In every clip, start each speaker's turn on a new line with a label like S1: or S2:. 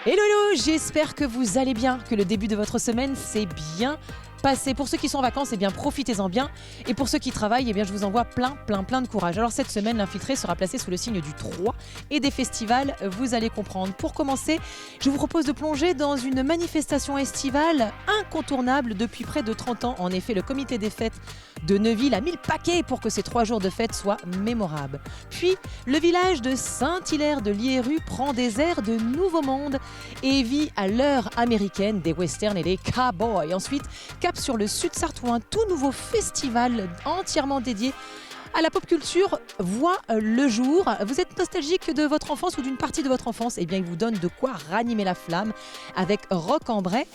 S1: Hello, hello, j'espère que vous allez bien, que le début de votre semaine s'est bien passé. Pour ceux qui sont en vacances, eh bien profitez-en bien. Et pour ceux qui travaillent, eh bien je vous envoie plein de courage. Alors cette semaine, l'infiltré sera placé sous le signe du 3 et des festivals, vous allez comprendre. Pour commencer, je vous propose de plonger dans une manifestation estivale incontournable depuis près de 30 ans. En effet, le comité des fêtes de Neuville a mis le paquet pour que ces 3 jours de fête soient mémorables. Puis, le village de Saint-Hilaire de Lierru prend des airs de Nouveau Monde et vit à l'heure américaine des westerns et des cowboys. Ensuite, cap sur le sud Sarthe où un tout nouveau festival entièrement dédié à la pop culture voit le jour. Vous êtes nostalgique de votre enfance ou d'une partie de votre enfance? Eh bien, il vous donne de quoi ranimer la flamme avec Roc-en-Bray.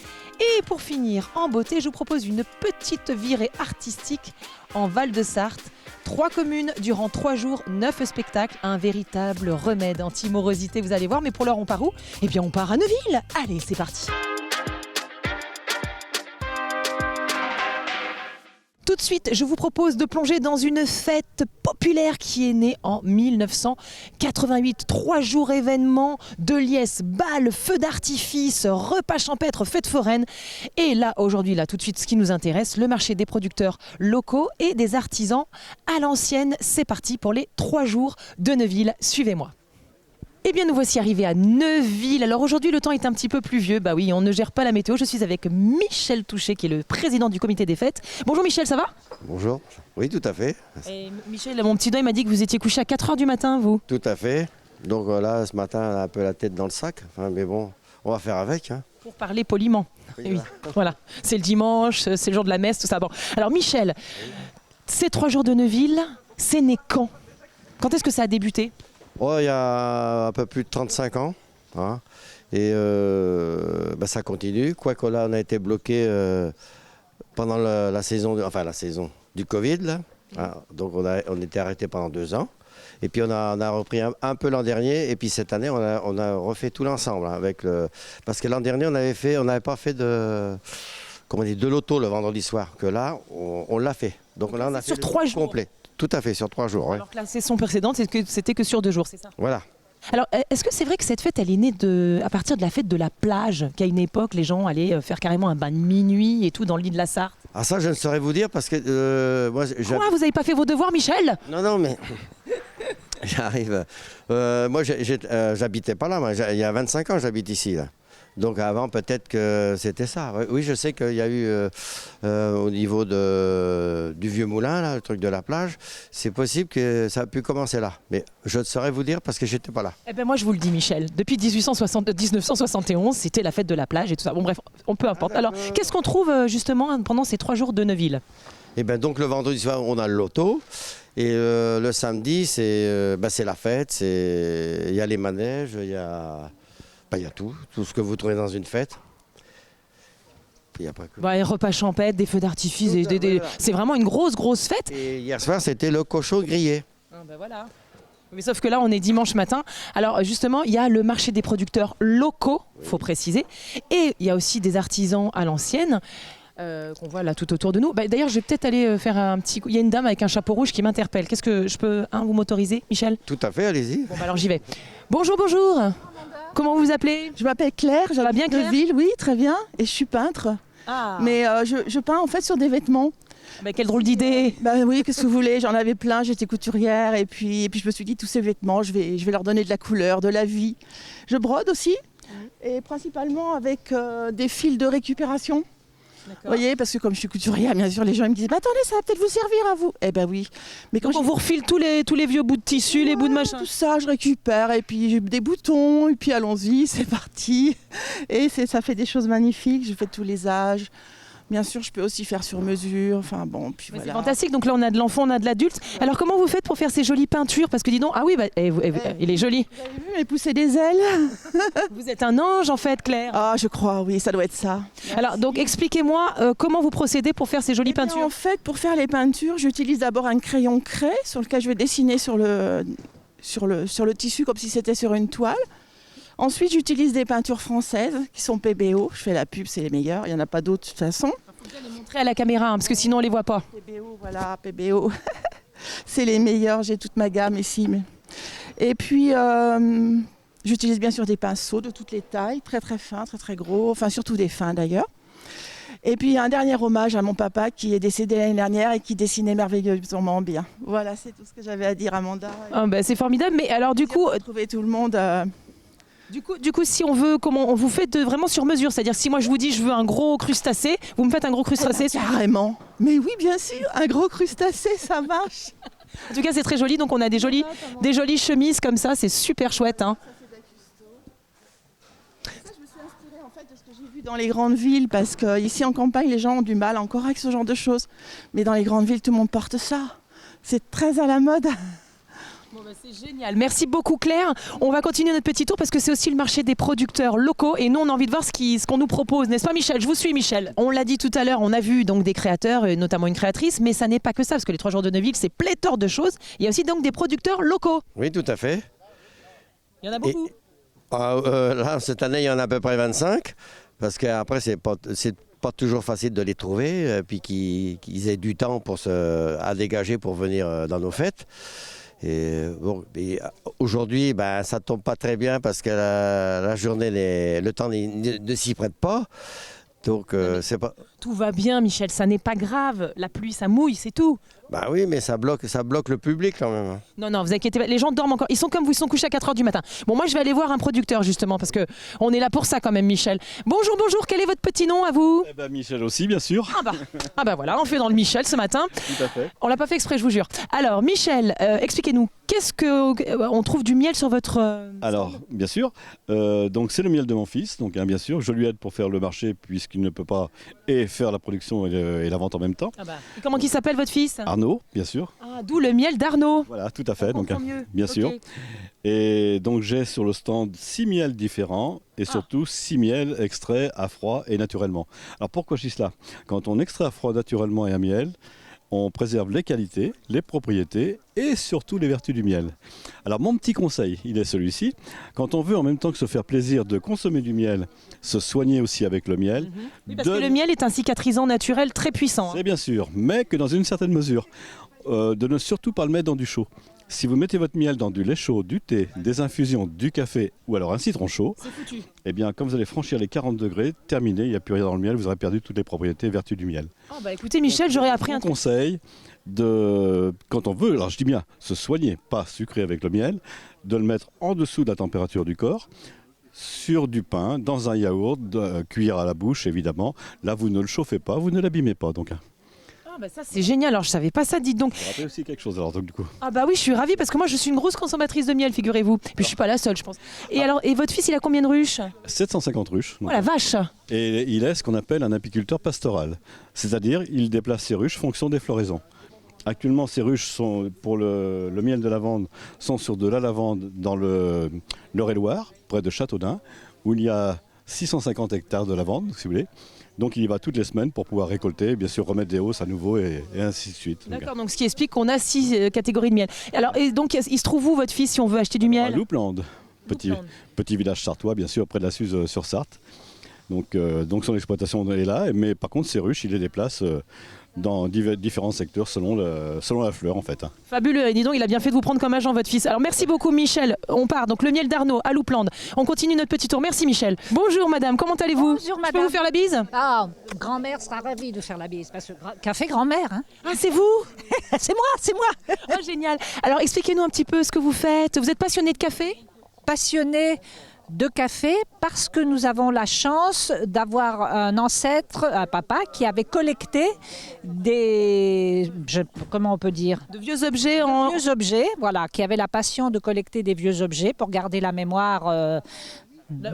S1: Et pour finir en beauté, je vous propose une petite virée artistique en Val-de-Sarthe. 3 communes durant 3 jours, 9 spectacles, un véritable remède anti-morosité, vous allez voir. Mais pour l'heure, on part où? Eh bien, on part à Neuville. Allez, c'est parti. Tout de suite, je vous propose de plonger dans une fête populaire qui est née en 1988. 3 jours événements, de liesse, balles, feux d'artifice, repas champêtres, fêtes foraines. Et là, aujourd'hui, tout de suite, ce qui nous intéresse, le marché des producteurs locaux et des artisans à l'ancienne. C'est parti pour les 3 jours de Neuville. Suivez-moi. Eh bien, nous voici arrivés à Neuville. Alors aujourd'hui, le temps est un petit peu pluvieux. Bah oui, on ne gère pas la météo. Je suis avec Michel Touché, qui est le président du comité des fêtes. Bonjour Michel, ça va?
S2: Bonjour, oui tout à fait.
S1: Et Michel, mon petit doigt, il m'a dit que vous étiez couché à 4h du matin, vous?
S2: Tout à fait. Donc là, ce matin, on a un peu la tête dans le sac. Enfin, mais bon, on va faire avec. Hein.
S1: Pour parler poliment. Oui, voilà. C'est le dimanche, c'est le jour de la messe, tout ça. Bon. Alors Michel, ces 3 jours de Neuville, c'est né quand? Quand est-ce que ça a débuté?
S2: Oh, il y a un peu plus de 35 ans. Hein. Et ça continue. Quoique là, on a été bloqué pendant la saison du Covid. Là. Hein. Donc on était arrêté pendant 2 ans. Et puis on a repris un peu l'an dernier. Et puis cette année, on a refait tout l'ensemble. Hein, parce que l'an dernier, on n'avait pas fait de loto le vendredi soir. Que là, on l'a fait. Donc là, on a fait
S1: sur 3 jours
S2: complet. Tout à fait, sur 3 jours.
S1: Alors que la saison précédente, c'était que sur 2 jours, c'est ça?
S2: Voilà.
S1: Alors, est-ce que c'est vrai que cette fête, elle est née à partir de la fête de la plage, qu'à une époque, les gens allaient faire carrément un bain de minuit et tout dans le lit de la Sarthe?
S2: Ah ça, je ne saurais vous dire parce que moi...
S1: Quoi, vous n'avez pas fait vos devoirs, Michel?
S2: Non, mais... J'arrive. Moi, j'habitais pas là. Moi. Il y a 25 ans, j'habite ici. Là. Donc avant, peut-être que c'était ça. Oui, je sais qu'il y a eu au niveau du vieux moulin, là, le truc de la plage, c'est possible que ça a pu commencer là. Mais je ne saurais vous dire parce que j'étais pas là.
S1: Eh ben moi, je vous le dis, Michel. Depuis 1971, c'était la fête de la plage et tout ça. Bon, bref, on peut importe. Alors, qu'est-ce qu'on trouve justement pendant ces 3 jours de Neuville?
S2: Eh bien, donc le vendredi soir, on a le loto. Et le samedi, c'est la fête. Il y a les manèges, il y a tout ce que vous trouvez dans une fête. Il y a pas que...
S1: les repas champêtres, des feux d'artifice, c'est vraiment une grosse fête.
S2: Et hier soir, c'était le cochon grillé.
S1: Voilà. Mais sauf que là, on est dimanche matin. Alors justement, il y a le marché des producteurs locaux, faut préciser. Et il y a aussi des artisans à l'ancienne. Qu'on voit là tout autour de nous. D'ailleurs, je vais peut-être aller faire un petit coup. Il y a une dame avec un chapeau rouge qui m'interpelle. Qu'est-ce que je peux vous m'autoriser, Michel?
S2: Tout à fait, allez-y.
S1: Bon, alors j'y vais. Bonjour. Comment vous vous appelez?
S3: Je m'appelle Claire, j'habite
S1: bien, Claire?
S3: Neuville, oui, très bien. Et je suis peintre.
S1: Ah.
S3: Mais je peins en fait sur des vêtements.
S1: Quelle drôle d'idée!
S3: Oui, qu'est-ce que vous voulez? J'en avais plein, j'étais couturière. Et puis je me suis dit, tous ces vêtements, je vais leur donner de la couleur, de la vie. Je brode aussi. Et principalement avec des fils de récupération. Vous voyez, parce que comme je suis couturière, bien sûr, les gens ils me disent attendez, ça va peut-être vous servir à vous. Eh ben oui.
S1: Mais quand on vous refile tous les vieux bouts de tissu, les bouts de machin.
S3: Tout ça, je récupère et puis j'ai des boutons et puis allons-y, c'est parti. Et ça fait des choses magnifiques. Je fais tous les âges. Bien sûr, je peux aussi faire sur mesure. Enfin bon, puis voilà.
S1: C'est fantastique. Donc là, on a de l'enfant, on a de l'adulte. Ouais. Alors comment vous faites pour faire ces jolies peintures? Parce que dis donc, il est joli.
S3: Vous avez vu, mais pousser des ailes.
S1: Vous êtes un ange en fait, Claire.
S3: Ah, je crois, oui, ça doit être ça.
S1: Merci. Alors donc, expliquez-moi comment vous procédez pour faire ces jolies peintures.
S3: En fait, pour faire les peintures, j'utilise d'abord un crayon craie sur lequel je vais dessiner sur le tissu comme si c'était sur une toile. Ensuite, j'utilise des peintures françaises qui sont PBO. Je fais la pub, c'est les meilleures. Il n'y en a pas d'autres de toute façon.
S1: Il faut bien les montrer à la caméra, parce que sinon on ne les voit pas.
S3: PBO, voilà, PBO. C'est les meilleurs. J'ai toute ma gamme ici. Et puis, J'utilise bien sûr des pinceaux de toutes les tailles, très très fins, très très gros, enfin surtout des fins d'ailleurs. Et puis un dernier hommage à mon papa qui est décédé l'année dernière et qui dessinait merveilleusement bien. Voilà, c'est tout ce que j'avais à dire, Amanda.
S1: Ah, bah, c'est formidable, mais alors du coup,
S3: Trouver tout le monde.
S1: du coup, si on veut, comment on vous fait vraiment sur mesure, c'est-à-dire si moi je vous dis je veux un gros crustacé, vous me faites un gros crustacé.
S3: Carrément. Mais oui, bien sûr, un gros crustacé, ça marche.
S1: En tout cas, c'est très joli, donc on a des jolies chemises comme ça, c'est super chouette. Hein.
S3: Je me suis inspirée en fait de ce que j'ai vu dans les grandes villes, parce qu'ici en campagne, les gens ont du mal encore avec ce genre de choses. Mais dans les grandes villes, tout le monde porte ça. C'est très à la mode.
S1: Bon bah c'est génial. Merci beaucoup Claire. On va continuer notre petit tour parce que c'est aussi le marché des producteurs locaux et nous on a envie de voir ce qu'on nous propose, n'est-ce pas Michel? Je vous suis Michel. On l'a dit tout à l'heure, on a vu donc des créateurs, notamment une créatrice, mais ça n'est pas que ça parce que les 3 jours de Neuville c'est pléthore de choses. Il y a aussi donc des producteurs locaux.
S2: Oui, tout à fait.
S1: Il y en a beaucoup.
S2: Là, cette année, il y en a à peu près 25, parce qu'après, c'est pas toujours facile de les trouver, puis qu'ils aient du temps à dégager pour venir dans nos fêtes. Et aujourd'hui, ça ne tombe pas très bien parce que la journée, le temps ne s'y prête pas. Donc, c'est pas...
S1: Tout va bien Michel, ça n'est pas grave. La pluie, ça mouille, c'est tout.
S2: Bah oui, mais ça bloque le public quand même.
S1: Non, vous inquiétez pas, les gens dorment encore. Ils sont comme vous, ils sont couchés à 4h du matin. Bon, moi, je vais aller voir un producteur, justement, parce qu'on est là pour ça quand même, Michel. Bonjour, quel est votre petit nom à vous?
S4: Michel aussi, bien sûr.
S1: Ah bah voilà, on fait dans le Michel ce matin.
S4: Tout à fait.
S1: On l'a pas fait exprès, je vous jure. Alors, Michel, expliquez-nous, qu'est-ce on trouve du miel sur votre...
S4: Alors, bien sûr, donc c'est le miel de mon fils, donc bien sûr, je lui aide pour faire le marché, puisqu'il ne peut pas faire la production et la vente en même temps.
S1: Et comment il s'appelle votre fils?
S4: Arnaud, bien sûr.
S1: Ah, d'où le miel d'Arnaud.
S4: Voilà, tout à fait, donc
S1: mieux.
S4: bien sûr.
S1: Okay.
S4: Et donc j'ai sur le stand 6 miels différents et surtout 6 miels extraits à froid et naturellement. Alors pourquoi je dis cela? Quand on extrait à froid naturellement et à miel, on préserve les qualités, les propriétés et surtout les vertus du miel. Alors mon petit conseil, il est celui-ci. Quand on veut en même temps que se faire plaisir de consommer du miel, se soigner aussi avec le miel.
S1: Oui, parce que le miel est un cicatrisant naturel très puissant.
S4: C'est bien sûr, mais que dans une certaine mesure. De ne surtout pas le mettre dans du chaud. Si vous mettez votre miel dans du lait chaud, du thé, des infusions, du café ou alors un citron chaud, eh bien quand vous allez franchir les 40 degrés, terminé, il n'y a plus rien dans le miel, vous aurez perdu toutes les propriétés et vertus du miel.
S1: Écoutez Michel, j'aurais appris un
S4: conseil quand on veut, alors je dis bien se soigner, pas sucrer avec le miel, de le mettre en dessous de la température du corps, sur du pain, dans un yaourt, cuire à la bouche évidemment. Là vous ne le chauffez pas, vous ne l'abîmez pas donc.
S1: Ça c'est génial, alors je savais pas ça, dites donc.
S4: Ça rappelle aussi quelque chose alors donc du coup.
S1: Ah bah oui, je suis ravie parce que moi je suis une grosse consommatrice de miel, figurez-vous. Puis je suis pas la seule, je pense. Et votre fils, il a combien de ruches?
S4: 750 ruches.
S1: Oh la vache!
S4: Et il est ce qu'on appelle un apiculteur pastoral. C'est-à-dire, il déplace ses ruches fonction des floraisons. Actuellement, ces ruches sont, pour le miel de lavande, sont sur de la lavande dans l'Eure-et-Loire, près de Châteaudun, où il y a 650 hectares de lavande, si vous voulez. Donc il y va toutes les semaines pour pouvoir récolter, bien sûr remettre des hausses à nouveau et ainsi de suite.
S1: D'accord, donc ce qui explique qu'on a 6 catégories de miel. Alors, et donc il se trouve où votre fils si on veut acheter du miel?
S4: À Louppland, petit village sartois, bien sûr, près de la Suze sur Sarthe. Donc son exploitation est là, mais par contre ces ruches, il les déplace dans différents secteurs selon la fleur en fait.
S1: Fabuleux, et dis donc il a bien fait de vous prendre comme agent votre fils. Alors merci beaucoup Michel, on part, donc le miel d'Arnaud à Louppland. On continue notre petit tour, merci Michel. Bonjour madame, comment allez-vous?
S5: Bonjour madame.
S1: Je peux vous faire la bise?
S5: Ah, grand-mère sera ravie de faire la bise, parce que café grand-mère. Hein.
S1: Ah c'est vous?
S5: C'est moi.
S1: Oh génial. Alors expliquez-nous un petit peu ce que vous faites. Vous êtes passionné de café?
S5: Passionnée de café parce que nous avons la chance d'avoir un ancêtre, un papa, qui avait collecté comment on peut dire?
S1: De vieux objets
S5: Vieux objets, voilà, qui avait la passion de collecter des vieux objets pour garder la mémoire...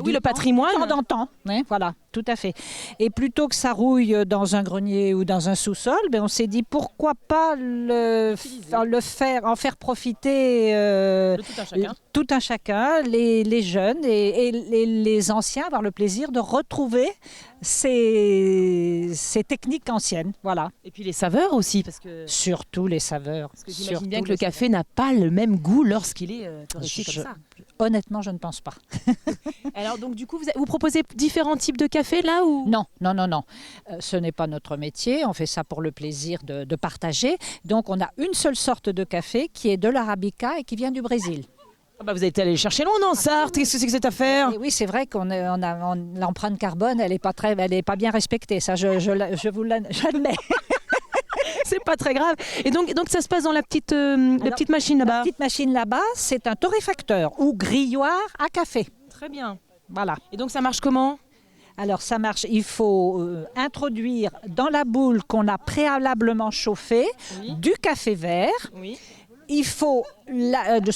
S1: oui, le patrimoine.
S5: D'antan, hein, voilà, tout à fait. Et plutôt que ça rouille dans un grenier ou dans un sous-sol, on s'est dit pourquoi pas en faire profiter tout un chacun, les jeunes et les anciens, avoir le plaisir de retrouver ces techniques anciennes, voilà.
S1: Et puis les saveurs aussi, parce que
S5: surtout les saveurs.
S1: Parce que j'imagine bien que le café n'a pas le même goût lorsqu'il est torréfié comme ça.
S5: Honnêtement, je ne pense pas.
S1: Alors donc du coup, vous proposez différents types de café là ou?
S5: Non. Ce n'est pas notre métier. On fait ça pour le plaisir de partager. Donc on a une seule sorte de café qui est de l'arabica et qui vient du Brésil.
S1: Ah bah vous êtes allé chercher loin en Sarthe, qu'est-ce que c'est que cette affaire?
S5: Et oui, c'est vrai l'empreinte carbone, elle est pas bien respectée. Ça, je vous j'admets.
S1: C'est pas très grave. Et donc ça se passe dans la petite machine
S5: La
S1: là-bas.
S5: petite machine là-bas, c'est un torréfacteur ou grilloir à café.
S1: Très bien.
S5: Voilà.
S1: Et donc ça marche comment?
S5: Alors ça marche, il faut introduire dans la boule qu'on a préalablement chauffée du café vert.
S1: Oui.
S5: Il faut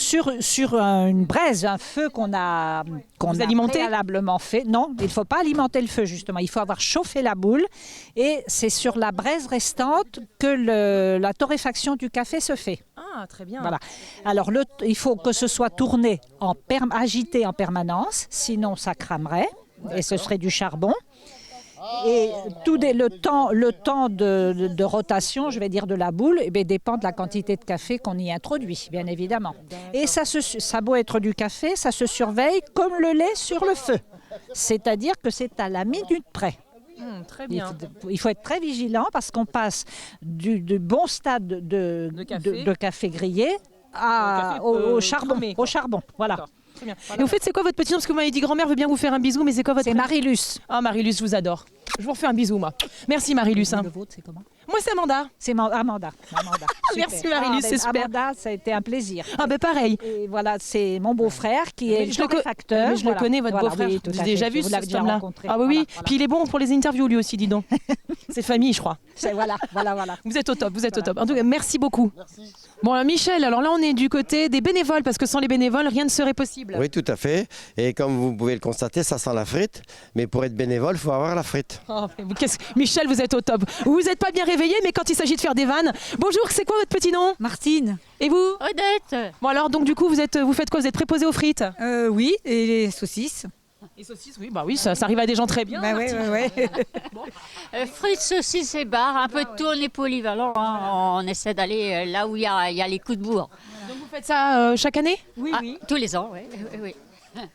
S5: sur une braise, un feu qu'on a préalablement fait. Non, il ne faut pas alimenter le feu justement. Il faut avoir chauffé la boule et c'est sur la braise restante que la torréfaction du café se fait.
S1: Ah, très bien.
S5: Voilà. Alors il faut que ce soit tourné agité en permanence, sinon ça cramerait et ce serait du charbon. Et le temps de rotation, je vais dire, de la boule, dépend de la quantité de café qu'on y introduit, bien évidemment. Et ça a beau être du café, ça se surveille comme le lait sur le feu. C'est-à-dire que c'est à la minute près.
S1: Très bien.
S5: Il faut être très vigilant parce qu'on passe du bon stade de café grillé au charbon.
S1: Cramé,
S5: Au charbon, voilà.
S1: D'accord. Très bien. Et au fait, c'est quoi votre petit nom? Parce que vous m'avez dit grand-mère veut bien vous faire un bisou, mais c'est quoi votre
S5: C'est
S1: prénom?
S5: Marilus.
S1: Ah, Marilus, je vous adore. Je vous refais un bisou, moi. Merci, Marilus. Hein.
S5: Le vôtre, c'est comment?
S1: Moi, c'est Amanda.
S5: C'est Amanda.
S1: Merci,
S5: Super.
S1: Marilus, c'est super.
S5: Amanda, ça a été un plaisir.
S1: Ah, ben pareil.
S5: Et voilà, c'est mon beau-frère qui est torréfacteur.
S1: Mais je le connais, votre beau-frère.
S5: Oui, tout
S1: J'ai
S5: à
S1: déjà
S5: fait.
S1: vu
S5: Vous
S1: ce
S5: l'avez déjà
S1: homme-là.
S5: rencontré.
S1: Ah oui, oui.
S5: Voilà.
S1: Puis il est bon pour les interviews, lui aussi, dis donc. C'est famille, je crois.
S5: Voilà.
S1: Vous êtes au top, vous êtes au top. En tout cas, merci beaucoup. Bon, alors, Michel, alors là, on est du côté des bénévoles, parce que sans les bénévoles, rien ne serait possible.
S2: Oui, tout à fait. Et comme vous pouvez le constater, ça sent la frite. Mais pour être bénévole, il faut avoir la frite.
S1: Oh, Michel, vous êtes au top. Vous n'êtes pas bien réveillé, mais quand il s'agit de faire des vannes. Bonjour, c'est quoi votre petit nom?
S6: Martine.
S1: Et vous?
S6: Odette.
S1: Bon, alors, donc, du coup, vous faites quoi? Vous êtes préposé aux frites?
S6: Oui, et les saucisses.
S1: Les saucisses, oui, bah oui, ça arrive à des gens très bien.
S6: Bah oui,
S1: Martine.
S7: Frites, saucisses et bars, un peu de tout, on est polyvalent. Hein. On essaie d'aller là où il y a les coups de bourre.
S1: Donc vous faites ça chaque année?
S6: Oui,
S7: Ah,
S6: oui.
S7: tous les ans, oui.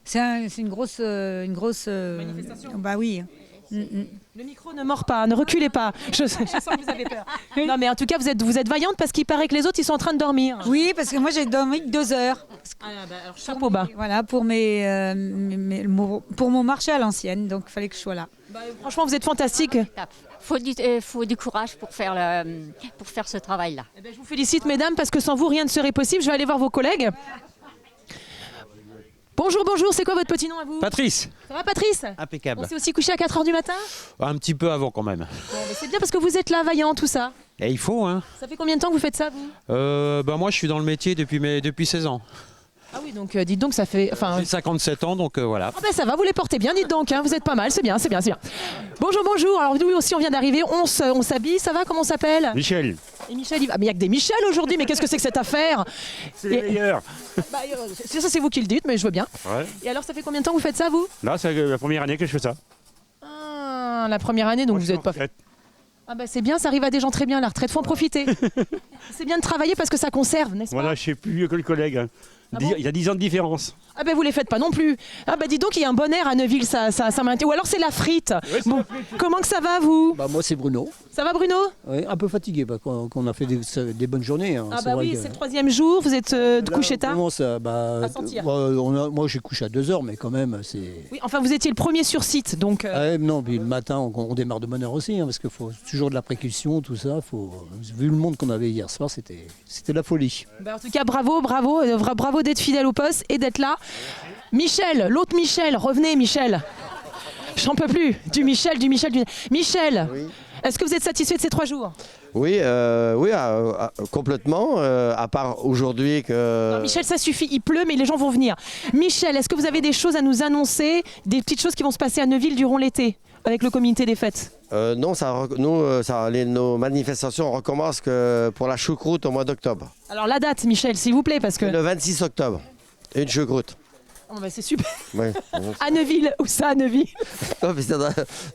S6: C'est une grosse
S1: Manifestation.
S6: Bah oui.
S1: Le micro ne mord pas, ne reculez pas. Je sens que vous avez peur. Non, mais en tout cas, vous êtes vaillante parce qu'il paraît que les autres, ils sont en train de dormir.
S6: Oui, parce que moi j'ai dormi 2 heures.
S1: Alors, chapeau bas.
S6: Voilà, pour pour mon marché à l'ancienne, donc il fallait que je sois là.
S1: Franchement, vous êtes fantastique.
S7: Faut du courage pour faire ce travail-là.
S1: Eh ben, je vous félicite, mesdames, parce que sans vous, rien ne serait possible. Je vais aller voir vos collègues. Bonjour, c'est quoi votre petit nom à vous?
S8: Patrice.
S1: Ça va, Patrice?
S8: Impeccable.
S1: On s'est aussi couché à 4h du matin?
S8: Un petit peu avant quand même.
S1: Bon, mais c'est bien parce que vous êtes là, vaillant, tout ça.
S8: Et il faut, hein.
S1: Ça fait combien de temps que vous faites ça, vous?
S8: Moi je suis dans le métier depuis 16 ans.
S1: Ah oui, donc dites donc, ça fait... Enfin,
S8: J'ai 57 ans, donc voilà.
S1: ah ben ça va, vous les portez bien, dites donc, hein, vous êtes pas mal, c'est bien. Bonjour, alors nous aussi on vient d'arriver, on s'habille, ça va, comment on s'appelle?
S8: Michel.
S1: Et Michel, ah, mais il n'y a que des Michel aujourd'hui, mais qu'est-ce que c'est que cette affaire?
S8: C'est le meilleur.
S1: Ça c'est vous qui le dites, mais je veux bien.
S8: Ouais.
S1: Et alors ça fait combien de temps que vous faites ça, vous?
S8: Là, c'est la première année que je fais ça.
S1: Ah, la première année, donc vous n'êtes pas... Ah bah c'est bien, ça arrive à des gens très bien, la retraite, faut en profiter. C'est bien de travailler parce que ça conserve, n'est-ce pas?
S8: Voilà, je sais plus vieux que le collègue. Hein.
S1: Ah bon?
S8: Il y a 10 ans de différence.
S1: Ah ben vous les faites pas non plus. Ah bah dis donc, il y a un bon air à Neuville, ça m'intéresse. Ou alors c'est la frite.
S8: Ouais, c'est
S1: bon,
S8: la frite.
S1: comment que ça va, vous?
S9: Bah moi c'est Bruno.
S1: Ça va, Bruno?
S9: Oui, un peu fatigué, qu'on a fait des bonnes journées. Hein.
S1: Ah
S9: C'est
S1: bah
S9: vrai
S1: oui,
S9: que-
S1: c'est le 3e jour, vous êtes couché tard?
S9: Comment ça
S1: À sentir.
S9: moi j'ai couché à 2 heures, mais quand même c'est...
S1: Oui, enfin vous étiez le premier sur site, donc...
S9: Non, puis le matin on démarre de bonne heure aussi, hein, parce qu'il faut toujours de la précaution, tout ça. Vu le monde qu'on avait hier soir, c'était la folie.
S1: Bah, en tout cas, bravo d'être fidèle au poste et d'être là. Michel, l'autre Michel, revenez Michel. J'en peux plus, du Michel. Michel,
S2: Oui.
S1: est-ce que vous êtes satisfait de ces 3 jours?
S2: Oui, complètement. À part aujourd'hui que...
S1: Non, Michel, ça suffit, il pleut, mais les gens vont venir. Michel, est-ce que vous avez des choses à nous annoncer, des petites choses qui vont se passer à Neuville durant l'été, avec le comité des fêtes?
S2: Non, nos manifestations recommencent que pour la choucroute au mois d'octobre.
S1: Alors la date, Michel, s'il vous plaît, parce que...
S2: Le 26 octobre. Une choucroute.
S1: Oh, bah, c'est super.
S2: Oui.
S1: À Neuville, où ça, à Neuville?
S2: Oh, mais c'est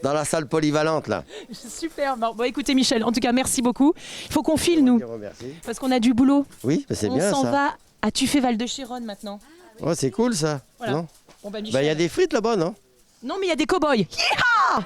S2: dans la salle polyvalente là.
S1: Super. Bon, écoutez, Michel, en tout cas, merci beaucoup. Il faut qu'on file, nous,
S2: Merci.
S1: parce qu'on a du boulot.
S2: Oui, mais c'est
S1: On
S2: bien
S1: s'en
S2: ça.
S1: va à Tuffet-Val de Chironne maintenant.
S2: Oh, c'est cool ça.
S1: Voilà.
S2: Non,
S1: Bon, bah,
S2: bah, il y a des frites là-bas, non?
S1: Non, mais il y a des cow-boys. Yeehaw!